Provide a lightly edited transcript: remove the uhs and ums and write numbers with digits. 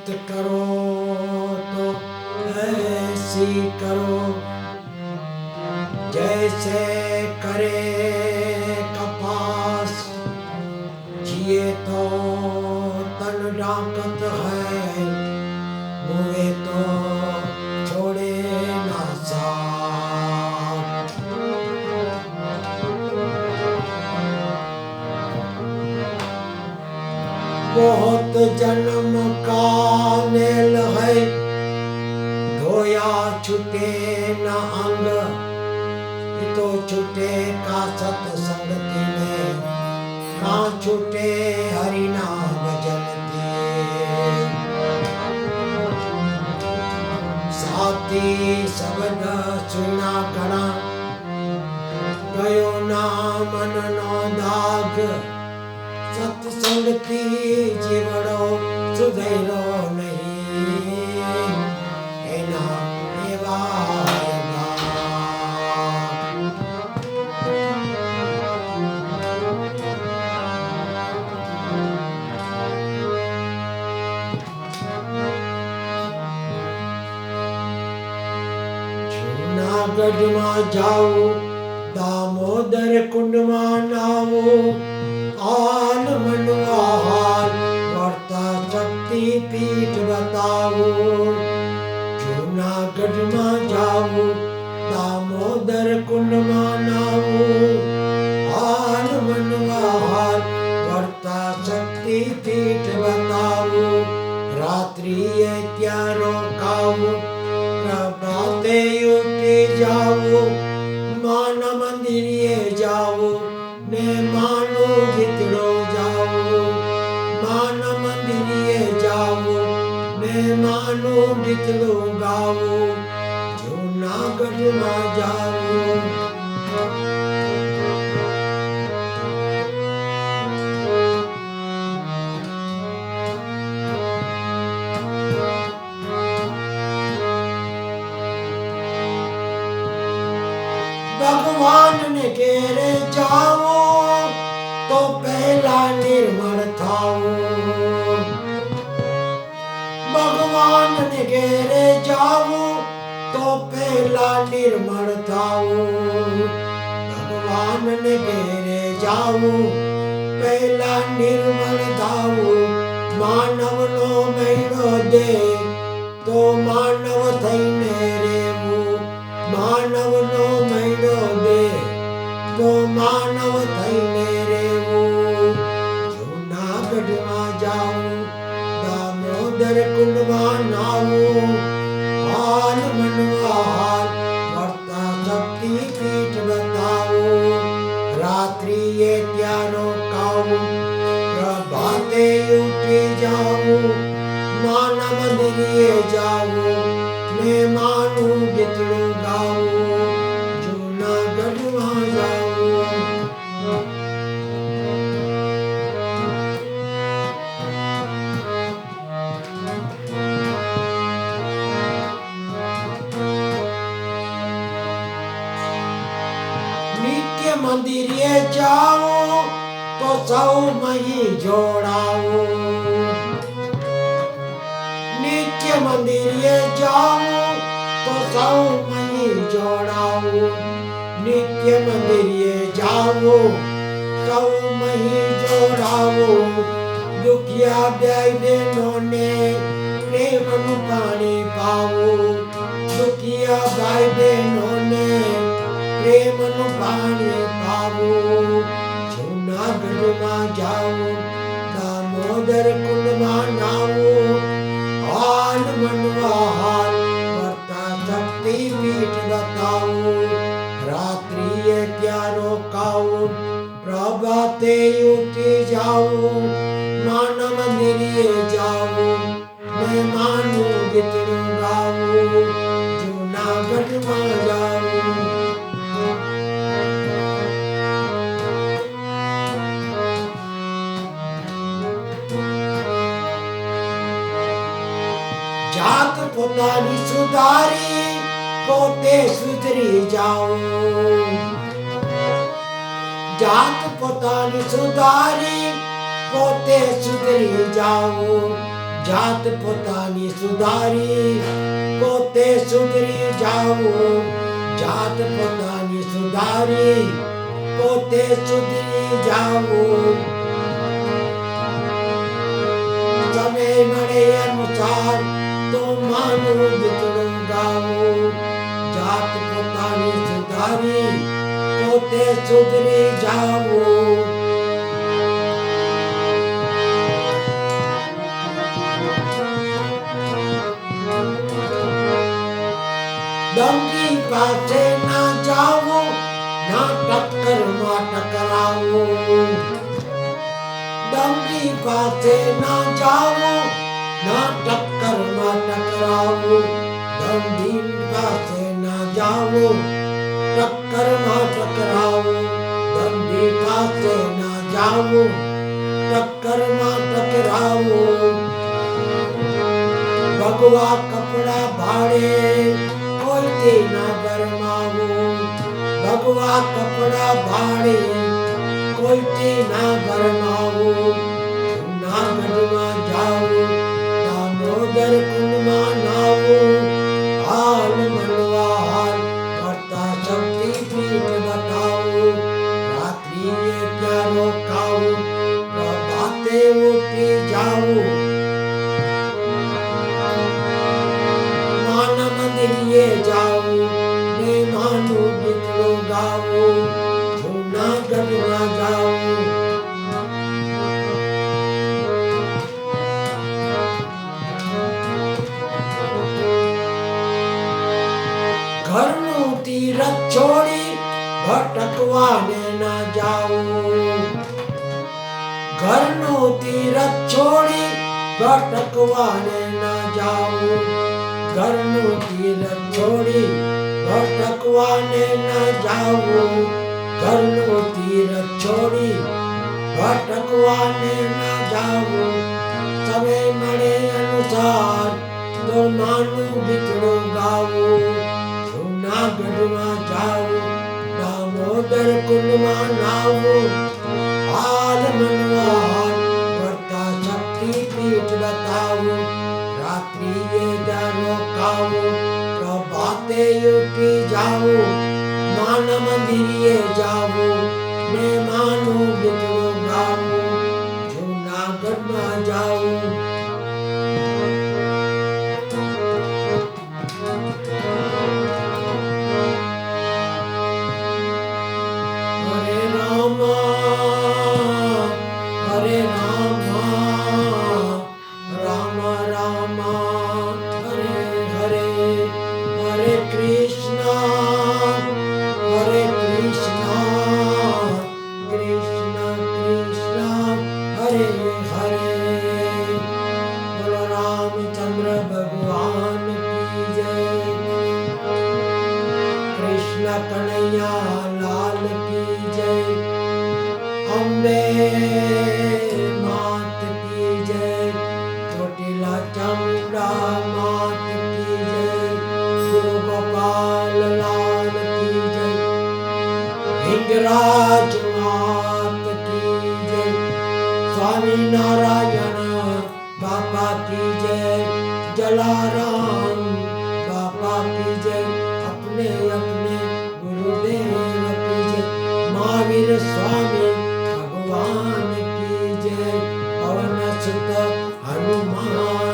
बात करो तो ऐसी करो जैसे करे कपास, जिए तो तन डाकत है, मुए तो छोड़े ना साथ। बहुत जन्म का मेल है, धोया छूटे न अंग, तो छूटे का सत्संगति में, का छूटे हरि नाम जलती। साथी शब्द सुना करा, गयो ना मन नो दाग, सत्संगति जीवड़ो सुधैरो नहीं, एना एवायगा। जूनागढ़ में जाओ, दामोदर कुंड में नावो, आन मनवा हाल वर्ता शक्ति पीठ बताओ। जूनागढ़ में जाओ, दामोदर कुंड में नावो, आन मनवा हाल वर्ता शक्ति पीठ बताओ। रात्रि ये क्या रोकाओ, प्रभाते उठी जाओ, मान मंदिर ये जाओ, ने मानो गितड़ो जाओ, मान मंदिर ये जाओ, ने मानो गितड़ो गाओ, जूनागढ़ में जाओ। भगवान ने घेरे जाओ, तो पहला निर्मल थाओ। भगवान ने घेरे जाओ, तो पहला निर्मल थाओ। भगवान ने घेरे जाओ, पहला निर्मल थाओ। मानव नो मैड़ो दे, तो मानव थईने रेवो, मानव नो मैड़ो दे, तो मानव थईने रेवो। जूनागढ़ में जाओ, दामोदर कुंड में नावो, हाल मनवा हाल वर्ता शक्ति पीठ बताओ। रात्रि ये क्या रोकाओ, प्रभाते उठी जाओ, मान मंदिर ये जाओ, मैं मानू गितड़ू गाओ, जूनागढ़ में जाओ। नित्य मंदिर ये जाओ, तो सौ मही जोड़ाओ। नित्य मंदिर ये जाओ, तो सौ मही जोड़ाओ। नित्य मंदिर ये जाओ, सौ मही जोड़ाओ। दुखिया ब्याई बहनों ने प्रेम नु पानी पाओ। दुखिया भाई बहनों ने प्रेम नु पानी पाओ। जूनागढ़ में जाओ, दामोदर कुंड में नावो, हाल मनवा हाल वर्ता शक्ति पीठ बताओ। रात्रि ये क्या रोकाओ, प्रभाते उठी जाओ, मान मंदिर ये जाओ, मैं मानू गितड़ू गाओ, जूनागढ़ में जाओ। जात पोतानी सुधारी, पोते सुधरी जाओ। जात पोतानी सुधारी, पोते सुधरी जाओ। જાત પોતાની સુધારી પોતે સુધરી જાવું જાત પોતાની સુધારી પોતે સુધરી જાવું સમય મળે અનુસાર તો માનું ગીતડું ગાવું જાત પોતાની સુધારી પોતે સુધરી જાવું ડંકી પાસે ના જાવું ના ટક્કરમાં ટકરાવું ડંકી પાસે ના જાવું ના ટક્કરમાં ટકરાવું ડંકી પાસે ના જાવું ટક્કરમાં ટકરાવું ડંકી પાસે ના જાવું ટક્કરમાં ટકરાવું ભગવા કપડા ભાડે કોઈથી ના ભરમાવું ભગવા કપડા ભાડે કોઈથી ના ભરમાવું જૂનાગઢમાં જાવું દામોદર કુંડમાં નાવું હાલ મળવા હાલ કરતા શક્તિપીઠ બતાવું રાત્રિએ ત્યાં રોકાવું પ્રભાતે ઉઠી જાવું મંદિરે જાવું ને માનું ગીતડું ગાવું જૂનાગઢમાં જાવું ઘરનું તીરથ છોડી ભટકવાને ના જાવું ઘરનું તીરથ છોડી ભટકવાને ના જાવું ઘરનું તીરથ છોડી ભટકવાને ના જાવું ઘરનું તીરથ છોડી ભટકવાને ના જાવું સમય મળે અનુસાર તો માનું ગીતડું ગાવું જૂનાગઢમાં જાવું દામોદર કુંડમાં નાવું હાલ મનવા કરતા શક્તિપીઠ બતાવું રાત્રિએ ત્યાં રોકાવું પ્રભાતે ઉઠી જાવું માના મંદિરે જાવું ને માનું ગીતડું ગાવું જૂનાગઢમાં જાવું હરે રામ હરે રામ રામ રામ હરે હરે હરે કૃષ્ણ કૃષ્ણ કૃષ્ણ હરે હરે બોલો રામચંદ્ર ભગવાન કી જય કૃષ્ણ કનૈયા લાલ કી જય અંબે માત કી જય ચોટીલા ચામુંડા માત કી જય ગુરુ ગોપાલ લાલ કી જય હિંગરાજ માત કી જય સ્વામી નારાયણ બાપા की जय जलाराम बाबा की जय अपने अपने गुरुदेव की जय महावीर स्वामी भगवान की जय पवन सुत हनुमान